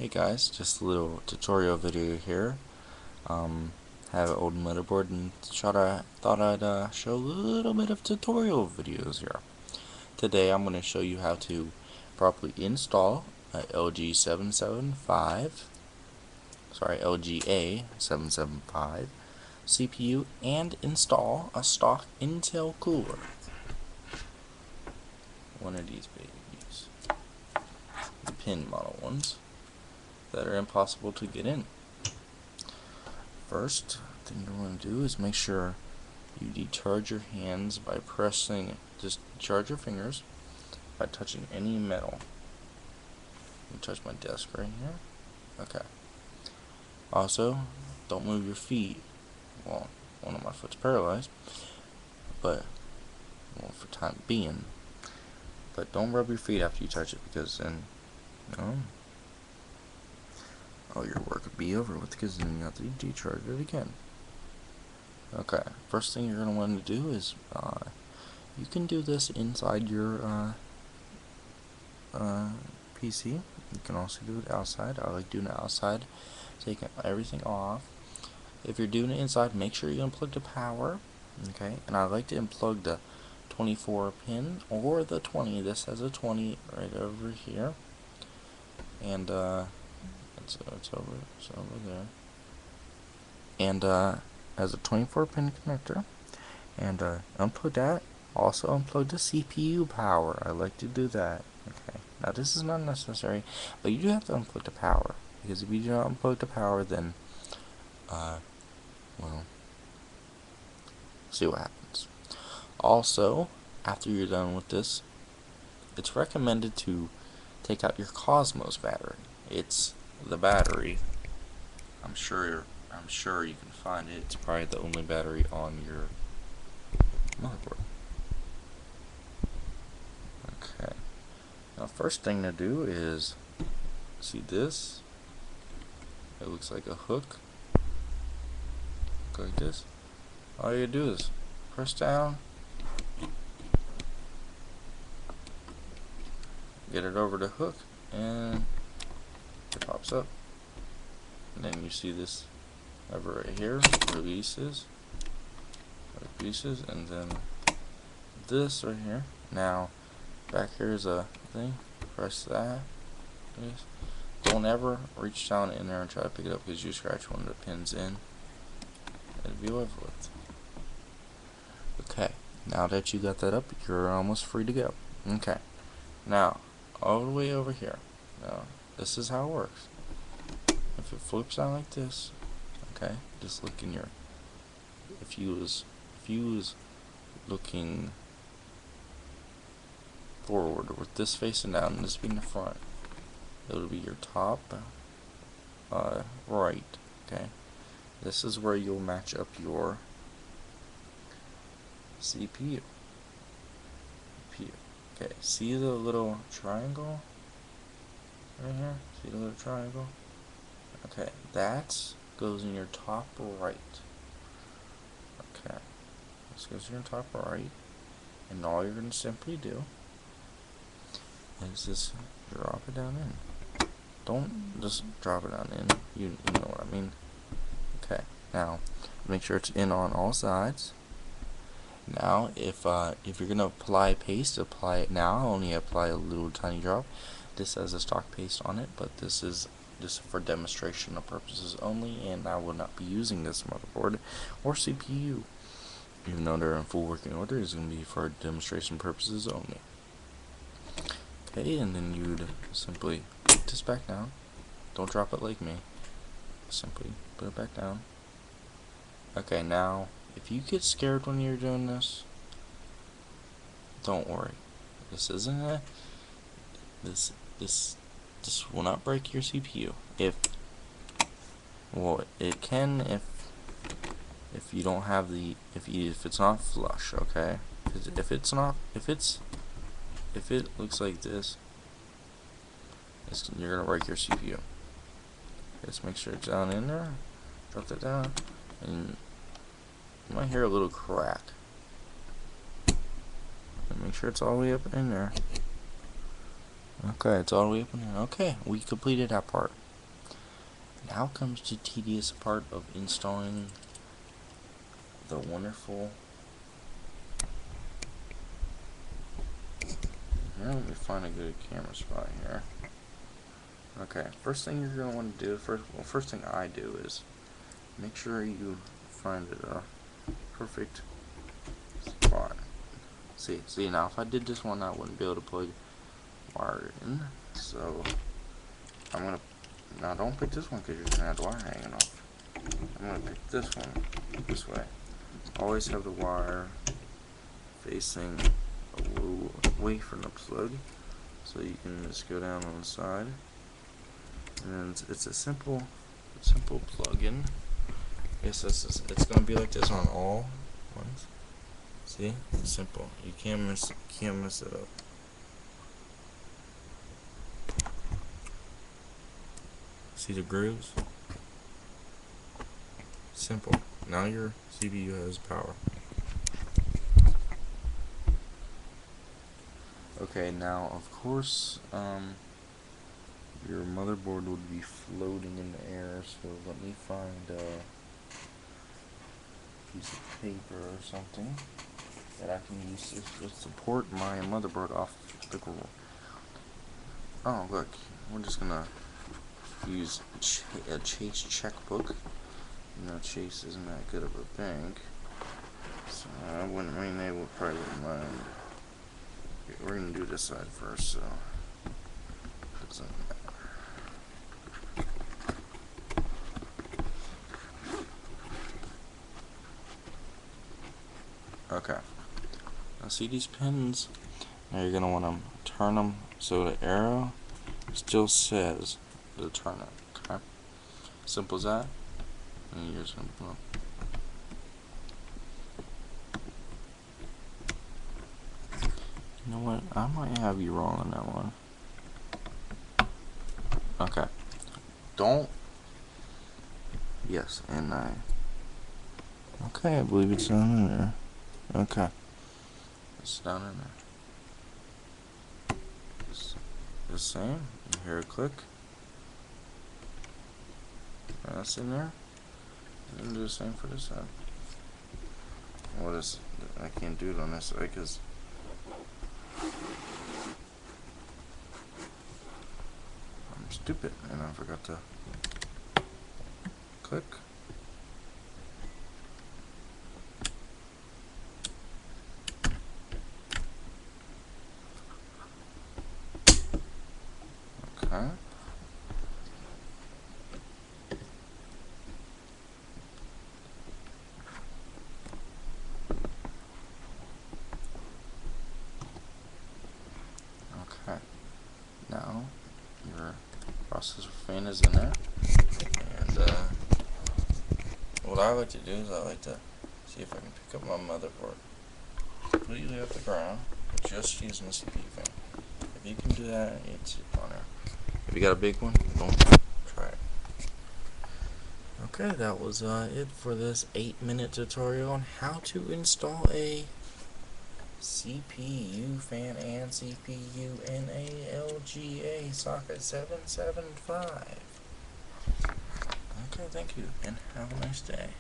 Hey guys, just a little tutorial video here. Have an old motherboard and thought I'd show a little bit of tutorial videos here. Today I'm going to show you how to properly install a LGA 775 CPU and install a stock Intel cooler. One of these babies. The pin model ones that are impossible to get in. First thing you want to do is make sure you decharge your hands by just decharge your fingers by touching any metal. Let me touch my desk right here. Okay. Also, don't move your feet. Well, one of my foot's paralyzed, but for time being. But don't rub your feet after you touch it, because then, all your work would be over with, because then you have to decharge it again. Okay, first thing you're going to want to do is, you can do this inside your PC. You can also do it outside. I like doing it outside, taking everything off. If you're doing it inside, make sure you unplug the power. Okay, and I like to unplug the 24 pin or the 20. This has a 20 right over here, and it's over there, and has a 24 pin connector, and unplug that. Also unplug the CPU power. I like to do that. Okay, now this is not necessary, but you do have to unplug the power, because if you do not unplug the power, then well, see what happens. Also, after you're done with this, it's recommended to take out your Cosmos battery. It's the battery. I'm sure you can find it. It's probably the only battery on your motherboard. Okay. Now, first thing to do is, see this? It looks like a hook. Like this. All you do is press down, get it over the hook, and it pops up. And then you see this lever right here, releases, and then this right here. Now, back here is a thing. Press that. Don't ever reach down in there and try to pick it up, because you scratch one of the pins in. It'll be over with. Okay, now that you got that up, you're almost free to go. Okay, now all the way over here. Now this is how it works. If it flips out like this, okay, just look in your. If you was looking forward with this facing down and this being the front, it would be your top right. Okay. This is where you'll match up your CPU. Okay, see the little triangle right here? See the little triangle? Okay, that goes in your top right. Okay, this goes in your top right, and all you're going to simply do is just drop it down in. Don't just drop it down in, you know what I mean. Okay, now make sure it's in on all sides. Now, if you're gonna apply paste, apply it now. Only apply a little tiny drop. This has a stock paste on it, but this is just for demonstrational purposes only, and I will not be using this motherboard or CPU. Even though they're in full working order, it's gonna be for demonstration purposes only. Okay, and then you'd simply put this back down. Don't drop it like me. Simply put it back down. Okay, now if you get scared when you're doing this, don't worry. This isn't a this will not break your CPU. It can if you don't have the if it's not flush, okay? If it looks like this, you're gonna break your CPU. Just make sure it's down in there. Drop that down, and you might hear a little crack. And make sure it's all the way up in there. Okay, it's all the way up in there. Okay, we completed that part. now comes the tedious part of installing the wonderful. Now let me find a good camera spot here. Okay, first thing you're gonna want to do, first thing I do is make sure you find a perfect spot. See now if I did this one I wouldn't be able to plug wire in, so I'm gonna, now don't pick this one because you're gonna have the wire hanging off. I'm gonna pick this one this way. Always have the wire facing away from the plug, so you can just go down on the side. And it's a simple plug-in. Yes, it's gonna be like this on all ones. See, it's simple. You can't mess it up. See the grooves? Simple. Now your CPU has power. Okay, now of course, your motherboard would be floating in the air, so let me find a piece of paper or something that I can use to support my motherboard off the ground. Oh, look, we're just gonna use a Chase checkbook. You know, Chase isn't that good of a bank, so I mean, they would probably wouldn't mind. We're gonna do this side first, so it doesn't matter. Okay. Now see these pins? Now you're gonna want to turn them so the arrow still says to turn it. Okay. Simple as that. And you're just gonna put them. You know what? I might have you wrong on that one. Okay. Don't. Yes, and I. Okay, I believe it's down in there. Okay. It's down in there. It's the same. You hear a click. That's in there. You can do the same for this side. What is? I can't do it on this side because I'm stupid and I forgot to click. Okay. Okay. Now your processor fan is in there, and what I like to do is I like to see if I can pick up my motherboard completely off the ground, just using the CPU fan. If you can do that, it's on there. If you got a big one, don't try it. Okay, that was it for this 8-minute tutorial on how to install a CPU fan and CPU in a LGA socket 775. Okay, thank you, and have a nice day.